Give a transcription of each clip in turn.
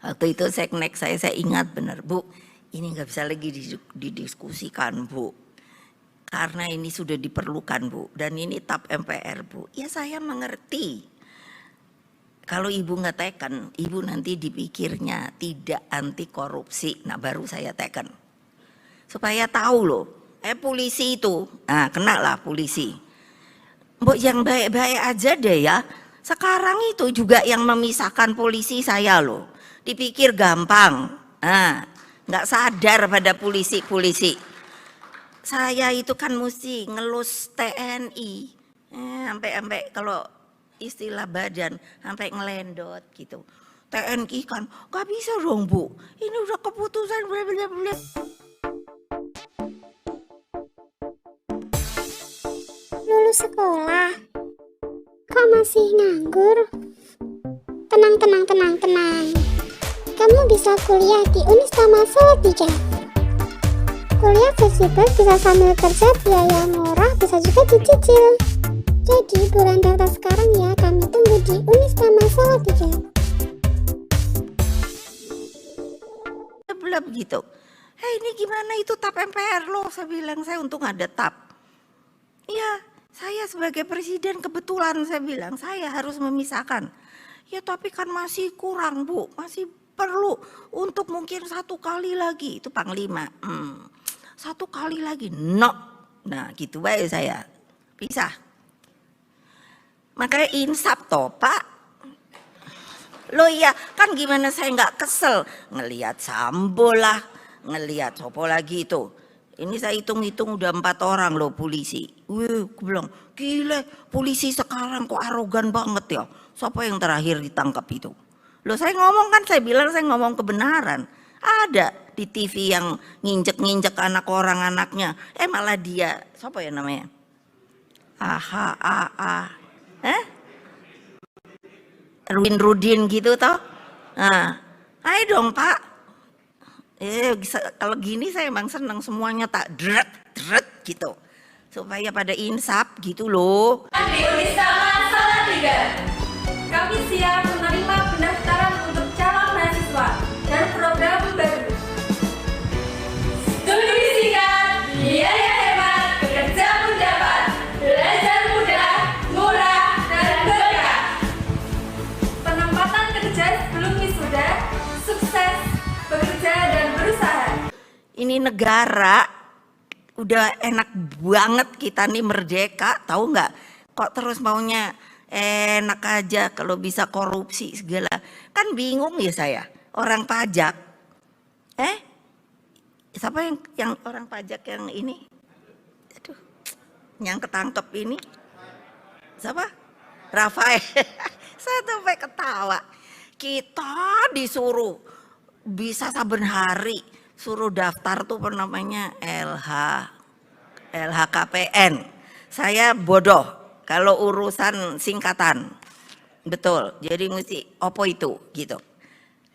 Waktu itu seknek saya ingat benar, Bu, ini nggak bisa lagi didiskusikan, Bu. Karena ini sudah diperlukan, Bu, dan ini TAP MPR, Bu. Ya saya mengerti. Kalau ibu nggak teken, ibu nanti dipikirnya tidak anti korupsi. Nah baru saya teken. Supaya tahu loh, polisi itu, nah kena lah polisi. Mbok yang baik-baik aja deh ya. Sekarang itu juga yang memisahkan polisi saya loh. Dipikir gampang. Nah, nggak sadar pada polisi-polisi. Saya itu kan mesti ngelus TNI. Sampai kalau istilah badan sampai ngelendot gitu. TNI kan gak bisa dong Bu, ini udah keputusan blablabla. Lulus sekolah, kok masih nganggur? Tenang. Kamu bisa kuliah di Unistama Salatiga. Kuliah fleksibel, bisa sambil kerja, biaya murah, bisa juga dicicil. Jadi buruan daftar sekarang ya, kami tunggu di Unistama Salatiga. Belum gitu. Ini gimana itu TAP MPR loh, saya bilang, saya untung ada TAP. Iya, saya sebagai presiden kebetulan saya bilang saya harus memisahkan. Ya tapi kan masih kurang Bu, masih perlu untuk mungkin 1 kali lagi, itu Panglima. 1 kali lagi, no. Nah gitu baik saya, pisah. Makanya insaf toh Pak. Loh iya, kan gimana saya nggak kesel ngelihat Sambo lah, ngelihat sopo lagi itu. Ini saya hitung-hitung udah 4 orang loh polisi. Wih, aku bilang, gila polisi sekarang kok arogan banget ya. Siapa yang terakhir ditangkap itu? Loh saya ngomong kan, saya bilang saya ngomong kebenaran. Ada di TV yang nginjek-nginjek anak orang anaknya. Malah dia, siapa ya namanya? Rudin gitu toh. Nah, ayo dong Pak. Kalau gini saya emang seneng semuanya tak dret gitu. Supaya pada insaf gitu loh. Di Unistama Salatiga, kami siap menerima pendaftaran untuk calon mahasiswa dan program baru. Studi singkat, biaya hemat, bekerja mendapat, belajar mudah, murah, dan berkah. Penempatan kerja sebelum wisuda, sukses, bekerja dan berusaha. Ini negara udah enak banget kita nih merdeka, tahu nggak? Kok terus maunya enak aja kalau bisa korupsi segala. Kan bingung ya saya, orang pajak. Siapa yang orang pajak yang ini? Aduh, yang ketangkep ini? Siapa? Rafael. Saya sampai ketawa. Kita disuruh bisa saben hari suruh daftar tuh namanya LHKPN. Saya bodoh kalau urusan singkatan. Betul. Jadi mesti opo itu gitu.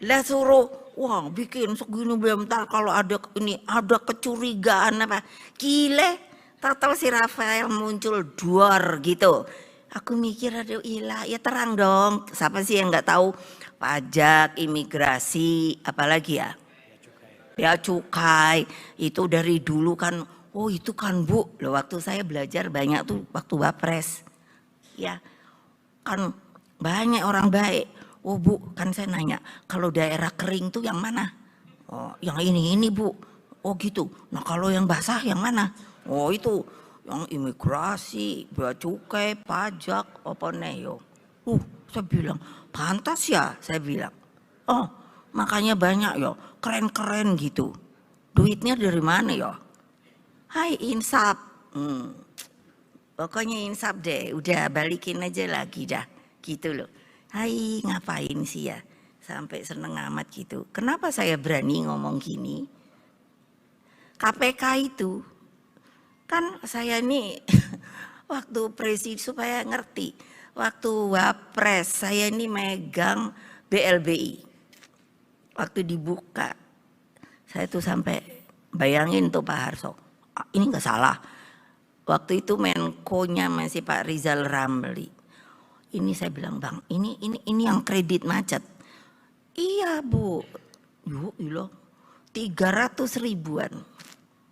Lah suruh wah bikin segini bentar kalau ada ini ada kecurigaan apa. Gile, tahu si Rafael muncul duar gitu. Aku mikir aduh ilah ya terang dong. Siapa sih yang nggak tahu pajak, imigrasi, apalagi ya? Bea cukai itu dari dulu kan, oh itu kan Bu, loh waktu saya belajar banyak tuh waktu Wapres, ya kan banyak orang baik. Oh Bu, kan saya nanya, kalau daerah kering tuh yang mana? Oh yang ini Bu. Oh gitu. Nah kalau yang basah yang mana? Oh itu yang imigrasi, bea cukai, pajak, apa neyo. Saya bilang pantas ya, saya bilang. Oh makanya banyak ya, keren-keren gitu. Duitnya dari mana ya? Hai insaf. Pokoknya insaf deh, udah balikin aja lagi dah. Gitu loh. Hai ngapain sih ya? Sampai seneng amat gitu. Kenapa saya berani ngomong gini? KPK itu, kan saya ini waktu presiden supaya ngerti. Waktu Wapres saya ini megang BLBI. Waktu dibuka, saya tuh sampai bayangin tuh Pak Harso, ini nggak salah. Waktu itu Menko-nya masih Pak Rizal Ramli. Ini saya bilang Bang, ini yang kredit macet. Iya Bu, yuk ilo 300 ribuan.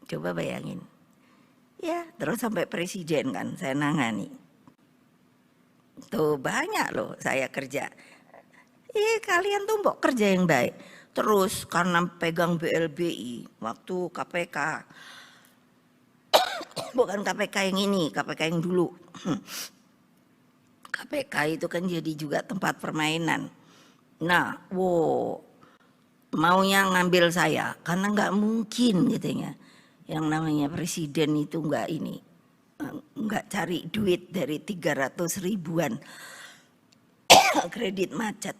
Coba bayangin. Ya terus sampai presiden kan saya nangani. Tuh banyak loh saya kerja. Kalian tuh mbok kerja yang baik. Terus karena pegang BLBI waktu KPK. Bukan KPK yang ini, KPK yang dulu. KPK itu kan jadi juga tempat permainan. Nah, maunya ngambil saya karena nggak mungkin katanya. Yang namanya presiden itu nggak cari duit dari 300 ribuan kredit macet.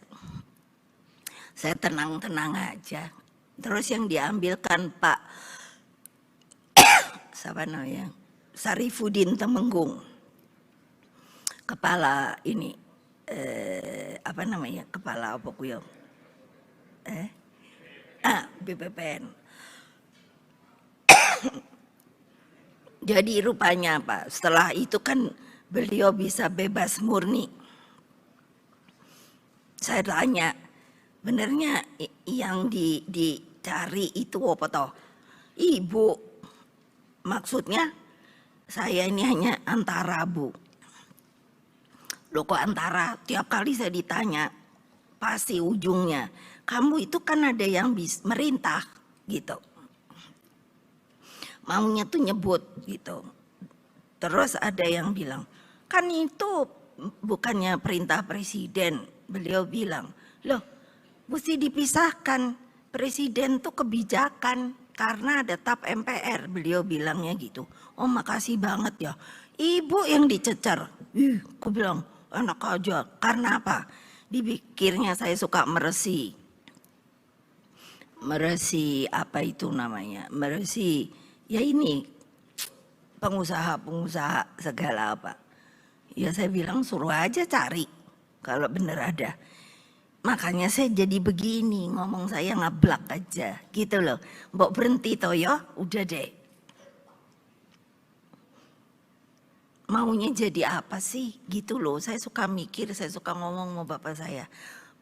Saya tenang-tenang aja. Terus yang diambilkan Pak siapa namanya? Sarifudin Temenggung. Kepala ini apa namanya? Kepala apa kuyo? BPPN. Jadi rupanya Pak, setelah itu kan beliau bisa bebas murni. Saya tanya, benernya yang dicari itu apa toh? Ibu, maksudnya saya ini hanya antara Bu. Loh kok antara? Tiap kali saya ditanya, pasti ujungnya. Kamu itu kan ada yang bisa merintah gitu. Maunya tuh nyebut gitu. Terus ada yang bilang, kan itu bukannya perintah presiden. Beliau bilang, loh mesti dipisahkan. Presiden tuh kebijakan karena ada TAP MPR. Beliau bilangnya gitu. Oh makasih banget ya. Ibu yang dicecer. Aku bilang enak aja. Karena apa? Dipikirnya saya suka meresi. Meresi apa itu namanya? Meresi. Ya ini pengusaha-pengusaha segala apa. Ya saya bilang suruh aja cari kalau bener ada. Makanya saya jadi begini, ngomong saya ngablak aja gitu loh. Mbok berhenti toh ya, udah deh. Maunya jadi apa sih gitu loh. Saya suka mikir, saya suka ngomong sama bapak saya.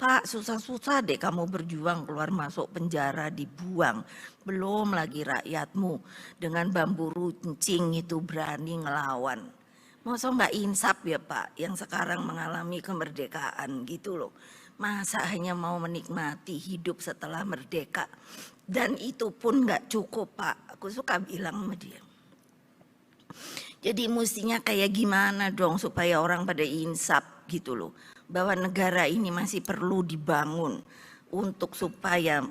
Pak susah-susah deh kamu berjuang keluar masuk penjara dibuang. Belum lagi rakyatmu dengan bambu runcing itu berani ngelawan. Masa nggak insaf ya Pak yang sekarang mengalami kemerdekaan gitu loh. Masa hanya mau menikmati hidup setelah merdeka. Dan itu pun nggak cukup Pak. Aku suka bilang sama dia. Jadi mestinya kayak gimana dong supaya orang pada insaf gitu loh. Bahwa negara ini masih perlu dibangun untuk supaya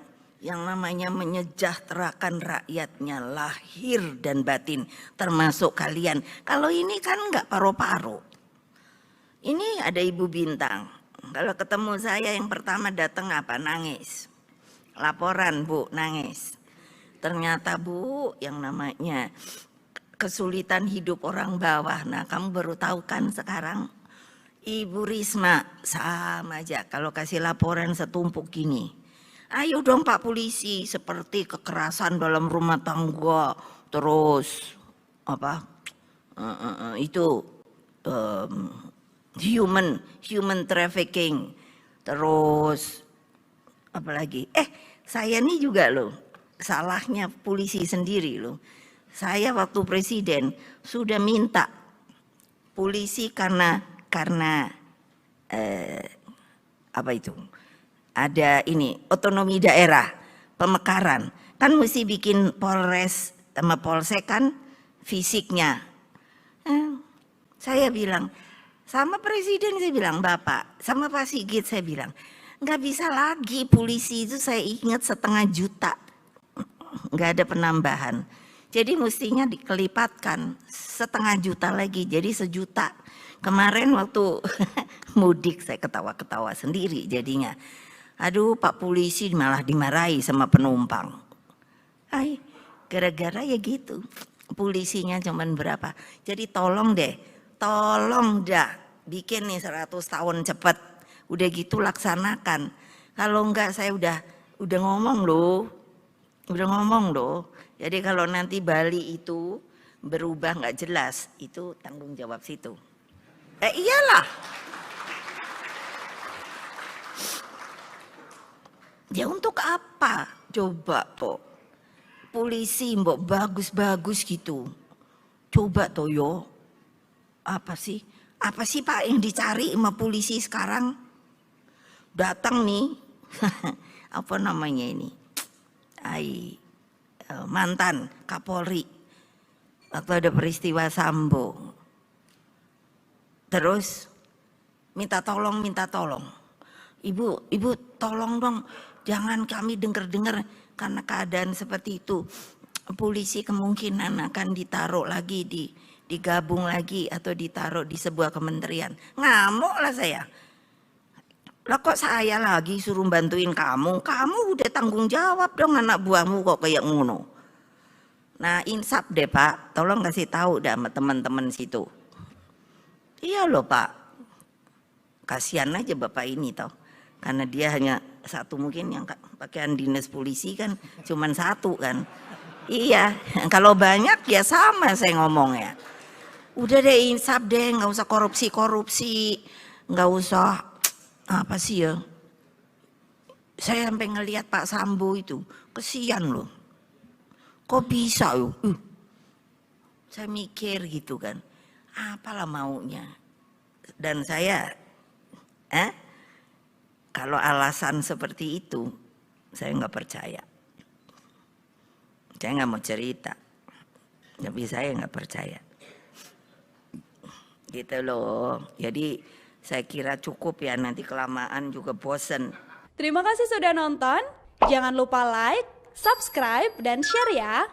yang namanya menyejahterakan rakyatnya lahir dan batin termasuk kalian. Kalau ini kan nggak paro-paro. Ini ada Ibu Bintang. Kalau ketemu saya yang pertama datang apa? Nangis. Laporan Bu, nangis. Ternyata Bu yang namanya kesulitan hidup orang bawah. Nah kamu baru tahu kan sekarang. Ibu Risma sama aja kalau kasih laporan setumpuk gini. Ayo dong Pak Polisi seperti kekerasan dalam rumah tangga terus apa itu human trafficking terus apalagi saya nih juga loh salahnya polisi sendiri loh. Saya waktu presiden sudah minta polisi karena apa itu ada ini otonomi daerah pemekaran kan mesti bikin Polres sama Polsek kan fisiknya. Saya bilang sama presiden, saya bilang Bapak sama Pak Sigit saya bilang nggak bisa lagi polisi itu saya ingat 500 juta nggak ada penambahan. Jadi mestinya dikelipatkan 500 juta lagi jadi 1 juta. Kemarin waktu mudik saya ketawa-ketawa sendiri jadinya. Aduh Pak Polisi malah dimarahi sama penumpang. Gara-gara ya gitu. Polisinya cuman berapa. Jadi tolong dah bikin nih 100 tahun cepat. Udah gitu laksanakan. Kalau enggak saya udah ngomong loh. Jadi kalau nanti Bali itu berubah nggak jelas, itu tanggung jawab situ. Iyalah. Ya untuk apa? Coba po. Polisi mbok bagus-bagus gitu. Coba toyo. Apa sih? Apa sih Pak yang dicari sama polisi sekarang? Datang nih. Apa namanya ini? Mantan Kapolri. Waktu ada peristiwa Sambo. Terus minta tolong. Ibu tolong dong. Jangan kami dengar-dengar karena keadaan seperti itu. Polisi kemungkinan akan ditaruh lagi, digabung lagi atau ditaruh di sebuah kementerian. Ngamuk lah saya. Lah kok saya lagi suruh bantuin kamu? Kamu udah tanggung jawab dong anak buahmu kok kayak ngono. Nah insaf deh Pak, tolong kasih tahu dah sama teman-teman situ. Iya loh Pak, kasihan aja Bapak ini toh. Karena dia hanya satu mungkin yang pakaian dinas polisi kan cuman satu kan. Iya, kalau banyak ya sama saya ngomong ya. Udah deh insaf deh, nggak usah korupsi, nggak usah apa sih ya. Saya sampai ngelihat Pak Sambo itu, kesian loh. Kok bisa loh? Saya mikir gitu kan, apalah maunya. Dan saya, kalau alasan seperti itu, saya nggak percaya. Saya nggak mau cerita, tapi saya nggak percaya. Gitu loh. Jadi saya kira cukup ya, nanti kelamaan juga bosen. Terima kasih sudah nonton. Jangan lupa like, subscribe, dan share ya.